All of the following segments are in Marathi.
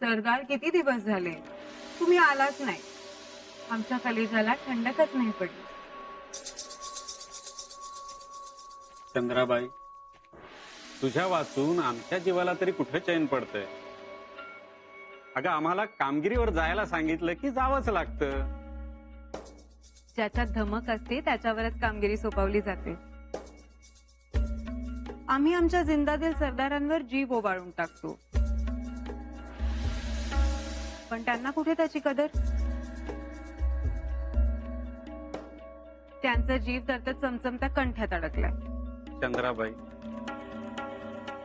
सरदार किती दिवस झाले तुम्ही आलाच नाही. आमच्या कलेजाला थंडकच नाही पडली. चंद्राबाई, तुझ्या वाचून आमच्या जीवाला तरी कुठे चैन पडतंय. अगं आम्हाला कामगिरीवर जायला सांगितलं की जावंच लागतं. ज्याच्यात धमक असते त्याच्यावरच कामगिरी सोपवली जाते. आम्ही आमच्या जिंदादिल सरदारांवर जीव ओवाळून टाकतो, पण त्यांना कुठे त्याची कदर. त्यांचा जीव तर चमचमत्या कंठ्यात अडकलाय. चंद्राबाई,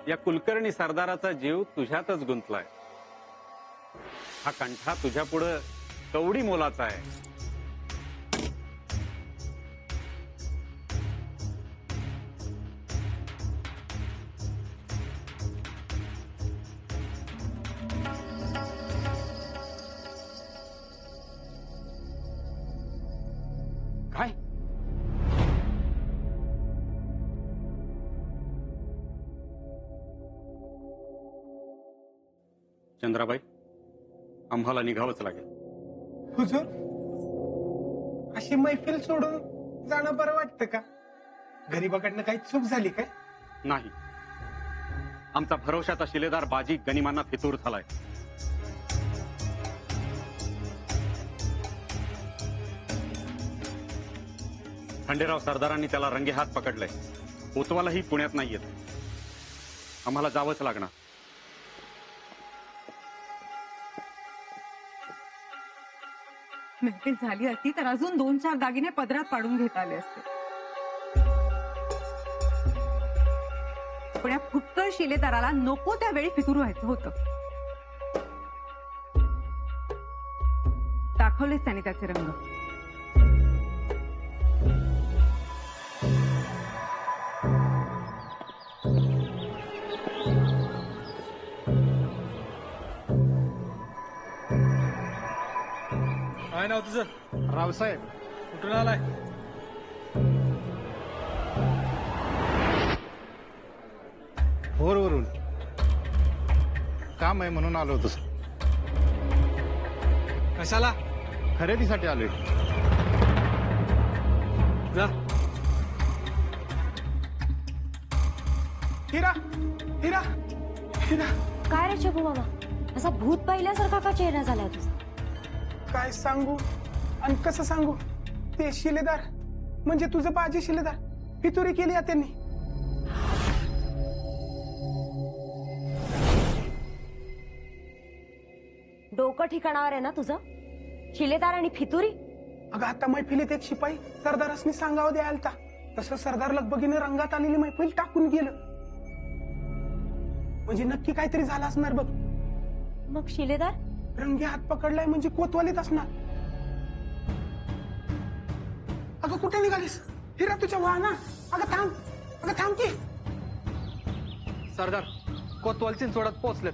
या कुलकर्णी सरदाराचा जीव तुझ्यातच गुंतलाय. हा कंठा तुझ्या पुढं कवडी मोलाचा आहे. काय चंद्राबाई, आम्हाला निघावंच लागेल. हुजूर, अशी मैफिल सोडून जाणं बरं वाटतं का? गरीबाकडनं काही चूक झाली काय? नाही, आमचा भरोशाचा शिलेदार बाजी गनिमांना फितूर झालाय. खंडेराव सरदारांनी त्याला रंगेहात पकडलंय. कोतवालही पुण्यात नाही येत. आम्हाला जावंच लागणार. महफिल झाली असती तर अजून 2-4 दागिने पदरात पाडून घेता आले असते. पण या फुटकळ शिलेदाराला नको त्यावेळी फितूर व्हायचं होतं. दाखवलेच त्याने त्याचे रंग. काय नाव तुझं? रावसाहेब. कुठून आलाय? भोरवरून काम आहे म्हणून आलो होतो. कशाला? खरेदीसाठी आलोय. जा. हिरा, हिरा, हिरा. काय रे चबू मामा, असा भूत पाहिल्यासारखा का चेहरा झाला तुझा? काय सांगू आणि कसं सांगू? ते शिलेदार म्हणजे तुझं बाजी शिलेदार फितुरी केली या त्यांनी. डोकं ठिकाणावर आहे ना तुझं? शिलेदार आणि फितुरी? अगं आता मैफिलीत एक शिपाई सरदारासनी सांगावं द्यायला आलता. तसं सरदार लगबगीने रंगात आलेली मैफिल टाकून गेलं. म्हणजे नक्की काहीतरी झालं असणार बघ. मग शिलेदार? रंगे हात पकडलाय म्हणजे कोतवालीत असणार. अगं कुठे निघालीस? हिरा तुझ्या वाहना. अगं थांब, अगं थांब की. सरदार कोतवाल चिंचवडात पोहोचलेत.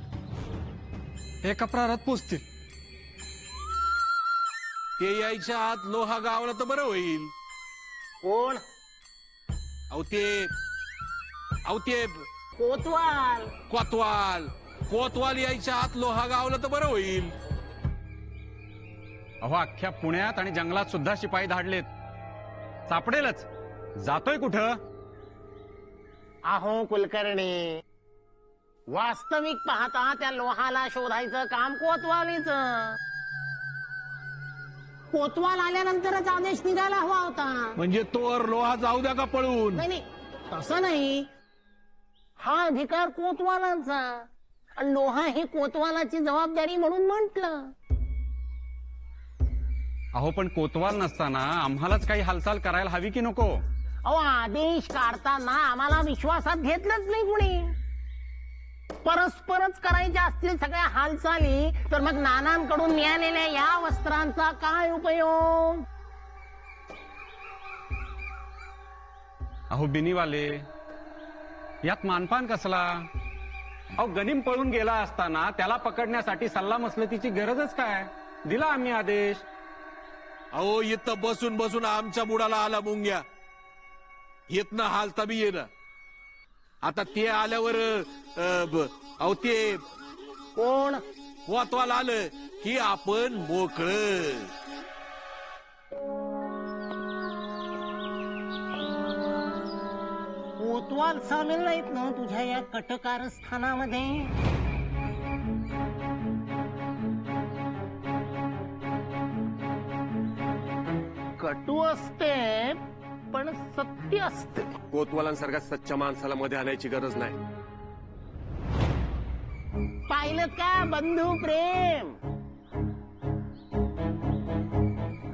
एका प्रहारात पोहोचतील. ते यायच्या आत लोहा गावला तर बरं होईल. कोण? अहो ते कोतवाल. कोतवाल यायच्या आत लोहा गावला तर बरं होईल. अहो अख्ख्या पुण्यात आणि जंगलात सुद्धा शिपाई धाडलेत. सापडेलच. जातोय कुठं? अहो कुलकर्णी, वास्तविक पाहता त्या लोहाला शोधायचं काम कोतवालीच. कोतवाल आल्यानंतरच आदेश निघायला हवा होता. म्हणजे तोवर लोहा जाऊ द्या का पळून? नाही, तसं नाही. हा अधिकार कोतवालांचा आणि लोहा ही कोतवालाची जबाबदारी म्हणून म्हटलं. अहो पण कोतवाल नसताना आम्हालाच काही हालचाल करायला हवी की नको? अहो आदेश काढताना आम्हाला विश्वासात घेतलंच नाही कुणी. परस्परच करायच्या असतील सगळ्या हालचाली तर मग नानांकडून मिळालेल्या या वस्त्रांचा काय उपयोग? अहो बिनीवाले, यात मानपान कसला? अहो गनिम पळून गेला असताना त्याला पकडण्यासाठी सल्ला मसलतीची गरजच काय? दिला आम्ही आदेश. अहो इथं बसून बसून आमच्या बुडाला आला मुंग्या. येत ना हालता बी येणं. आता ते आल्यावर अहो ते कोण? कोतवाल आलं की आपण मोकळं. कोतवाल सामील नाहीत ना तुझ्या या कटकारस्थानामध्ये? कटू असते पण सत्य असते. कोतवालांसारख्या सच्च्या माणसाला मध्ये आणायची गरज नाही. पाहिलं का बंधू प्रेम?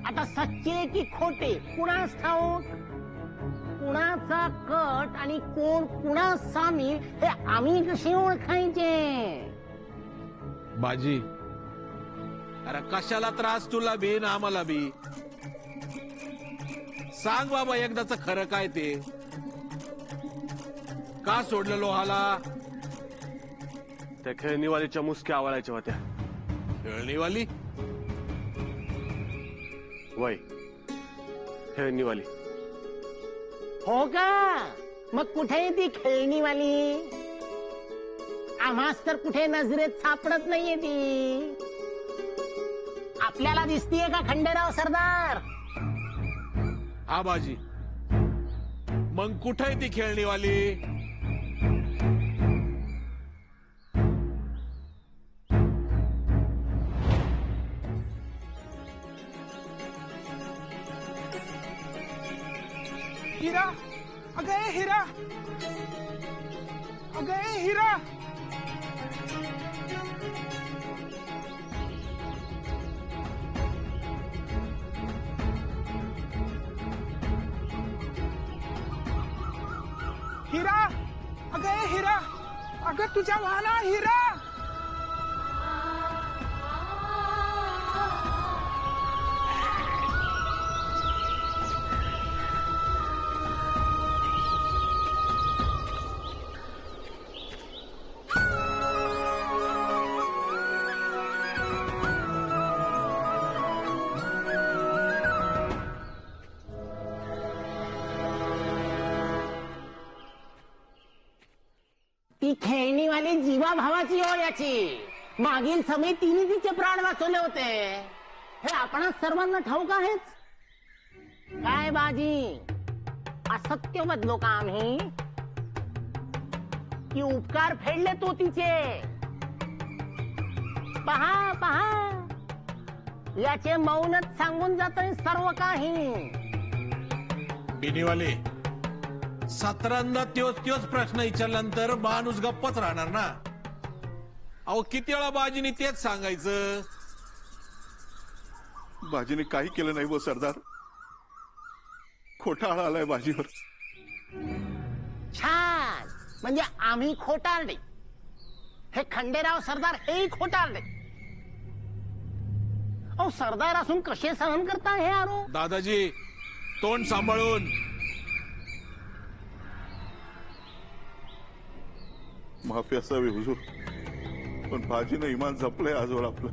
आता सच्चे की खोटे कुणास ठाऊक? कुणाचा कट आणि कोण कुणा सामील हे आम्ही कसे ओळखायचे? बाजी, अरे कशाला त्रास तुला बी ना आम्हाला बी? सांग बाबा एकदाच खरं काय ते. का सोडलं लोहाला? त्या खेळणीवालीच्या मुसक्या आवळायच्या होत्या. खेळणीवाली? वय खेळणीवाली. हो का? मग कुठे ती खेळणीवाली? आम्हास तर कुठे नजरेत सापडत नाहीये ती. आपल्याला दिसतीये का खंडेराव सरदार? हा बाजी, मग कुठे आहे ती खेळणीवाली? हिरा, अगं ए हिरा, अगं ए हिरा. हिरा, अगं ए हिरा, अगं तुझ्या वाहना हिरा. ती खेळणीवाली जीवा भावाची ओळ याची. मागील समय तिने तिचे प्राण वाचवले होते हे आपण सर्वांना ठाऊक आहेच. काय बाजी, असत्य बदलो का आम्ही? की उपकार फेडले तो तिचे? पहा पहा, याचे मौनच सांगून जातोय सर्व काही. बिनीवाले, सतरांदा त्योच प्रश्न विचारल्यानंतर माणूस गप्पच राहणार ना. अहो किती वेळा बाजीने तेच सांगायचं. बाजीने काही केलं नाही व सरदार. खोटा आळा आलाय बाजीवर. छान, म्हणजे आम्ही खोटारडे, हे खंडेराव सरदार हेही खोटारडे. अहो सरदार असून कसे सहन करता हे आरोप? दादाजी, तोंड सांभाळून. माफी असावी हुजूर, पण बाजीनं इमान जपलंय आजवर आपलं.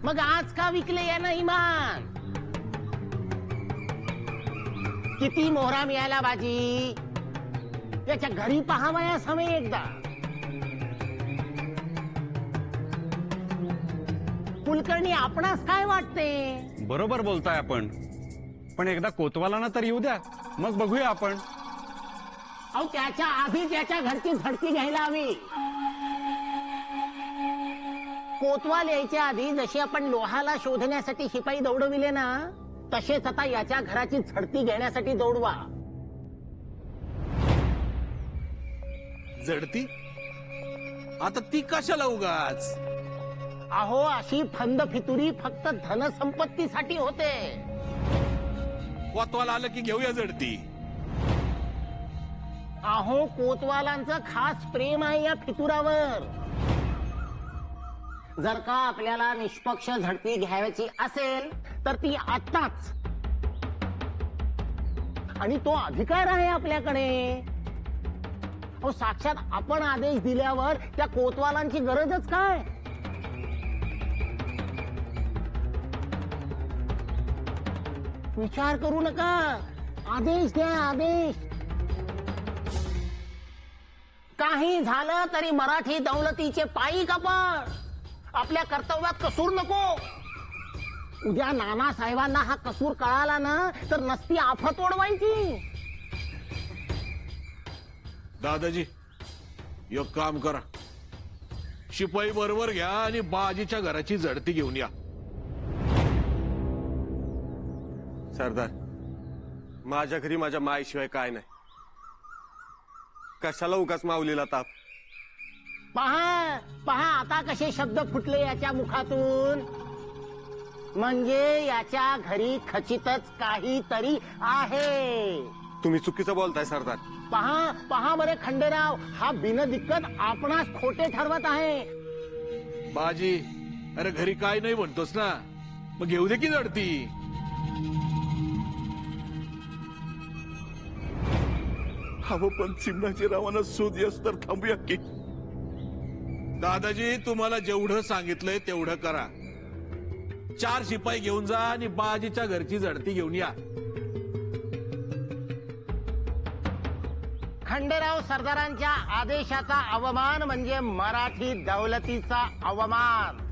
मग आज का विकले यानं इमान? किती मोहरा मिळाला बाजी? याच्या घरी पहावयास हवे एकदा. कुलकर्णी, आपणास काय वाटते? बरोबर बोलताय आपण, पण एकदा कोतवालांना तर येऊ द्या, मग बघूया आपण. अहो त्याच्या आधी त्याच्या घरची झडती घ्यायला हवी. कोतवाल यायच्या आधी जशी आपण लोहाला शोधण्यासाठी शिपाई दौडविले ना, तसेच आता याच्या घराची झडती घेण्यासाठी दौडवा. जडती? आता ती कशाला उगाच? अहो अशी फंद फितुरी फक्त धनसंपत्तीसाठी होते. कोतवाल आलं की घेऊया जडती. अहो कोतवालांचं खास प्रेम आहे या फितुरावर. जर का आपल्याला निष्पक्ष झडती घ्यायची असेल तर ती आत्ताच, आणि तो अधिकार आहे आपल्याकडे. अहो साक्षात आपण आदेश दिल्यावर त्या कोतवालांची गरजच काय? विचार करू नका, आदेश द्या, आदेश. काही झालं तरी मराठी दौलतीचे पायी कापड. आपल्या कर्तव्यात कसूर नको. उद्या नानासाहेबांना हा कसूर कळाला ना तर नसती आफत ओढवायची. दादाजी एक काम करा, शिपाई बरोबर घ्या आणि बाजीच्या घराची झडती घेऊन या. सरदार, माझ्या घरी माझ्या माईशिवाय काय नाही. कशाला उगाच माऊलीला ताप. पहा पहा आता कसे शब्द फुटले याच्या मुखातून. म्हणजे याच्या घरी खचितच काहीतरी आहे. तुम्ही चुकीचं बोलताय सरदार. पहा पहा बरे खंडेराव, हा बिनदिक्कत आपणास खोटे ठरवत आहे. बाजी, अरे घरी काय नाही म्हणतोस ना, मग घेऊ दे की झडती. हवं पण चिमणाजी रावांना शोध येस तर थांबूया की. दादाजी तुम्हाला जेवढं सांगितलंय तेवढं करा. 4 शिपाई घेऊन जा आणि बाजीच्या घरची झडती घेऊन या. खंडेराव सरदारांच्या आदेशाचा अवमान म्हणजे मराठी दौलतीचा अवमान.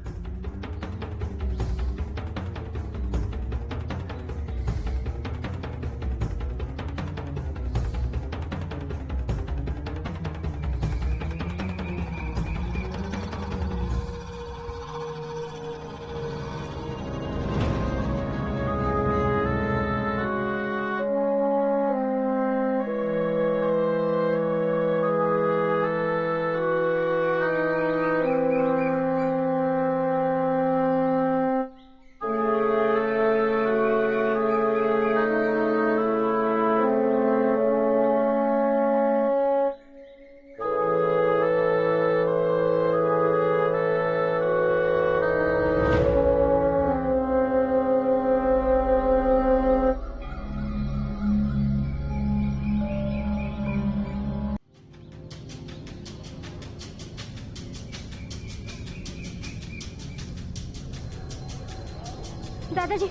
दादाजी,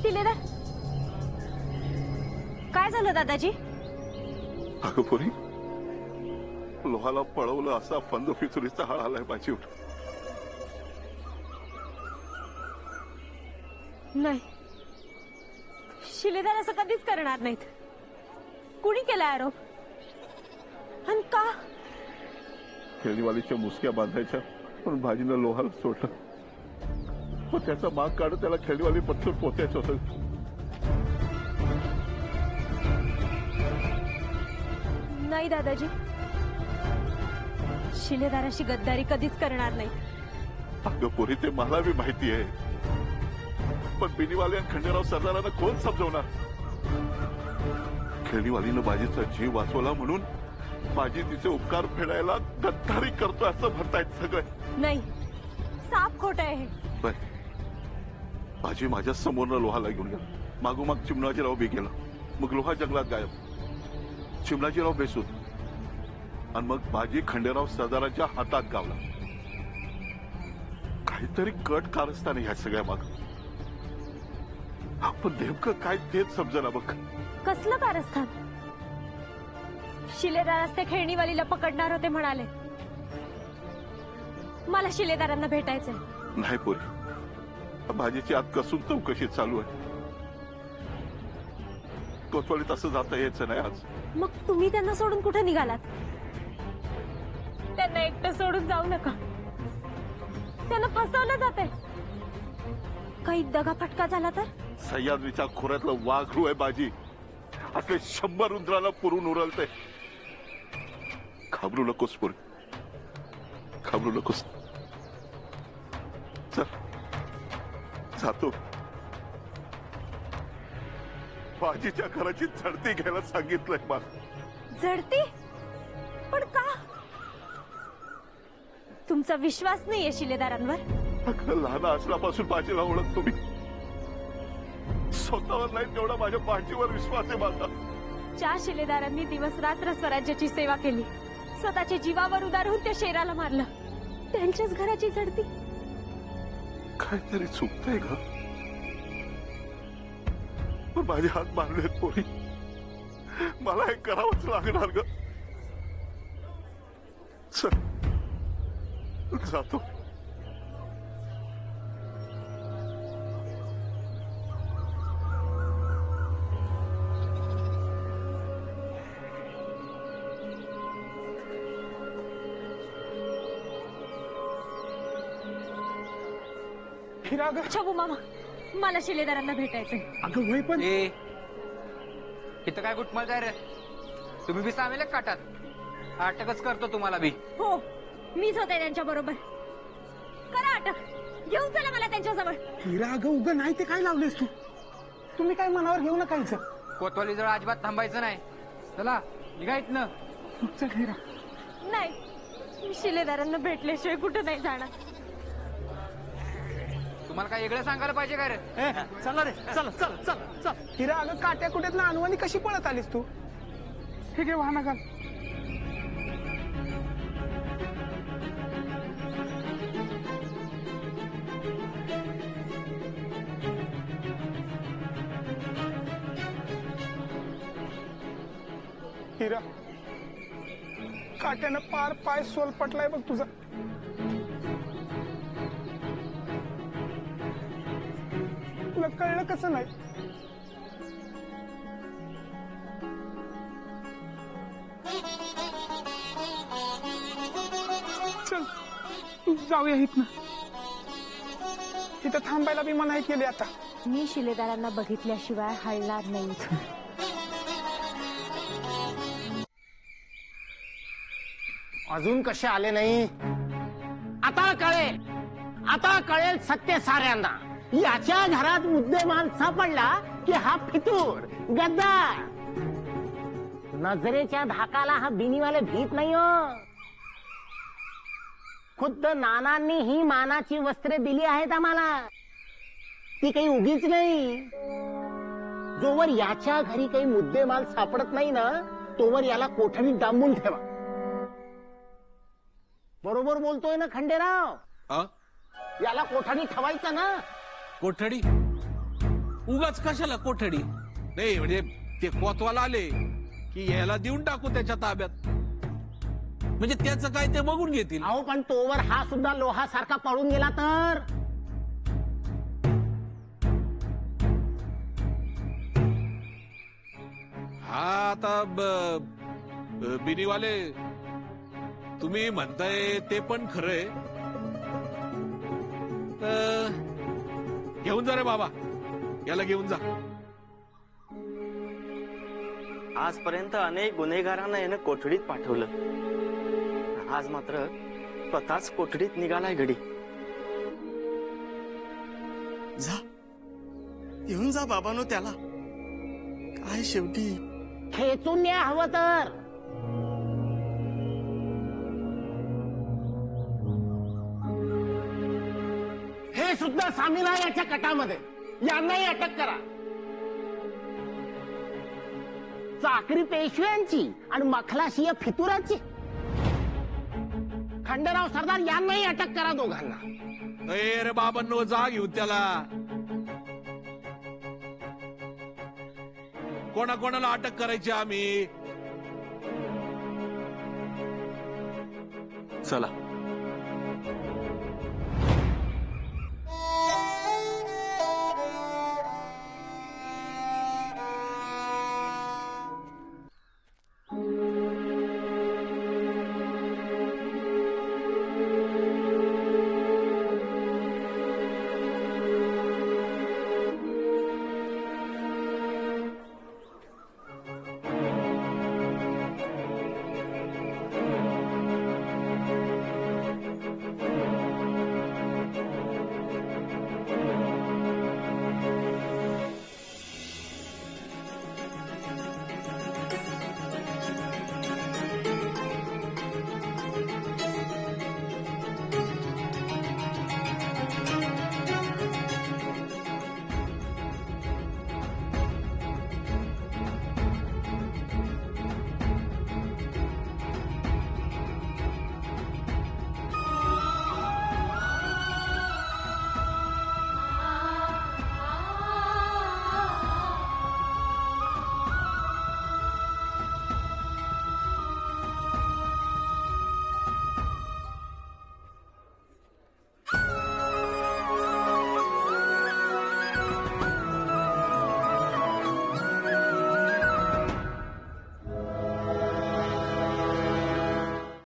शिलेदार, काय झालं दादाजी? अगं पोरी, लोहाला पळवलं असा फंद फिचुरीचा हाळ आलाय माझीवर. नाही, शिलेदार असं कधीच करणार नाहीत. कुणी केला आरोप आणि का? खेळणीवालीच्या मुसक्या बांधायच्या पण भाजीनं लोहाला सोडलं. मग त्याचा माग काढून त्याला खेळणीवाली पत्तून पोचायचं होतं. नाही दादाजी, शिलेदाराशी गद्दारी कधीच करणार नाही. अगं पोरी, ते मला बी माहिती आहे, पण बिनीवाले आणि खंडेराव सरदारांना कोण समजवणार? खेळणीवालीनं बाजीचा जीव वाचवला म्हणून बाजी तिचे उपकार फेडायला गद्दारी करतो असं म्हणतायत सगळे. नाही, साफ खोट आहे हे. बाजी माझ्या समोरनं लोहाला घेऊन गेला. मागोमाग चिमणाजीराव बी गेला. मग लोहा जंगलात गायब. चिमणाजीराव बेसूद आणि मग बाजी खंडेराव सरदारांच्या हातात गावला. काहीतरी कट कारस्थान ह्या सगळ्या माग. पण नेमकं काय तेच समजेना बघ. कसलं कारस्थान? शिलेदारास ते खेळणीवालीला पकडणार होते म्हणाले. मला शिलेदारांना भेटायचंय. नाही पोरी, भाजीची आत कसून चौकशी चालू आहे. कोतवालीत असं जाता यायचं नाही आज. मग तुम्ही त्यांना सोडून कुठे निघालात? त्यांना एकटं सोडून जाऊ नका. त्यांना फसवलं जाते. काही दगाफटका झाला तर? सह्याद्रीच्या खोऱ्यातलं वाघरू आहे बाजी. असले 100 उंदराला पुरून उरलते. घाबरू नकोस पोरी, घाबरू नकोस. चल जातो. बाजीच्या घराची झडती घ्यायला सांगितलंय मला. झडती? पण का? तुमचा विश्वास नाहीये शिलेदारांवर? अगं लहान असल्यापासून बाजीला ओळखतो मी. स्वतःवर नाही तेवढा माझ्या बाजीवर विश्वास आहे माझा. 4 शिलेदारांनी दिवस रात्र स्वराज्याची सेवा केली. स्वतःच्या जीवावर उदार होऊन त्या शेराला मारलं. त्यांच्याच घराची झडती? काहीतरी चुकतंय ग. पण माझे हात मारलेत पोरी. मला हे करावंच लागणार ग. चल जातो. हिरा अगं छबू मामा मला शिलेदारांना भेटायचंय. अगं वय पण ए इथं काय गुटमळ जाय रे तुम्ही बी सामील काटात अटकच करतो तुम्हाला बी. हो मीच होते त्यांच्या बरोबर. करा अटक. घेऊन चला मला त्यांच्याजवळ. हिरा अगं उगं नाही ते काय लावलेस तू. तुम्ही काय मनावर घेऊ नका हिचं. कोतवाली जवळ अजिबात थांबायचं नाही. चला निघा इथनं. चल हिरा. नाही मी शिलेदारांना भेटल्याशिवाय कुठं नाही जाणार. तुम्हाला काय वेगळं सांगायला पाहिजे काय रे. चला रे चल चल चल चल. हिरा अगं काट्या कुट्यातनं अनवानी कशी पळत आलीस तू. हे घे वाहन घाल. हिरा काट्यानं पार पाय सोलपटलाय बघ तुझा. तुला कळलं कसं नाही. चल जाऊया इथनं. इथं थांबायला बी मनाई केली आता. मी शिलेदारांना बघितल्याशिवाय हलणार नाही इथून. अजून कसे आले नाही. आता कळेल. आता कळेल सत्य साऱ्यांना. याच्या घरात मुद्देमाल सापडला की हा फितूर गद्दार. नजरेच्या धाकाला हा बिनीवाले भीत नाही हो. खुद्द नानांनी ही मानाची वस्त्रे दिली आहेत आम्हाला. ती काही उगीच नाही. जोवर याच्या घरी काही मुद्देमाल सापडत नाही ना तोवर याला कोठडीत डांबून ठेवा. बरोबर बोलतोय ना खंडेराव. आ? याला कोठडी ठेवायचं ना. कोठडी उगाच कशाला कोठडी. नाही म्हणजे ते कोतवाल आले की याला देऊन टाकू त्याच्या ताब्यात. म्हणजे त्याचं काय ते बघून घेतील. अहो पण तोवर हा सुद्धा लोहासारखा पळून गेला तर. हा आता बिनीवाले तुम्ही म्हणताय ते पण खरंय. घेऊन जा रे बाबा. याला घेऊन जा. आजपर्यंत अनेक गुन्हेगारांना यानं कोठडीत पाठवलं. आज मात्र स्वतःच कोठडीत निघालाय घडी. जा येऊन जा बाबानो त्याला. काय शेवटी खेचून न्या हवं तर. हे सुद्धा सामील आहे याच्या कटामध्ये. यांनाही अटक करा. चाकरी पेशव्यांची आणि मखलाशी या फितुराची. खंडेराव सरदार यांनाही अटक करा दोघांना. रे बाबांनो जा घेऊन त्याला. कोणाकोणाला अटक करायची आम्ही. चला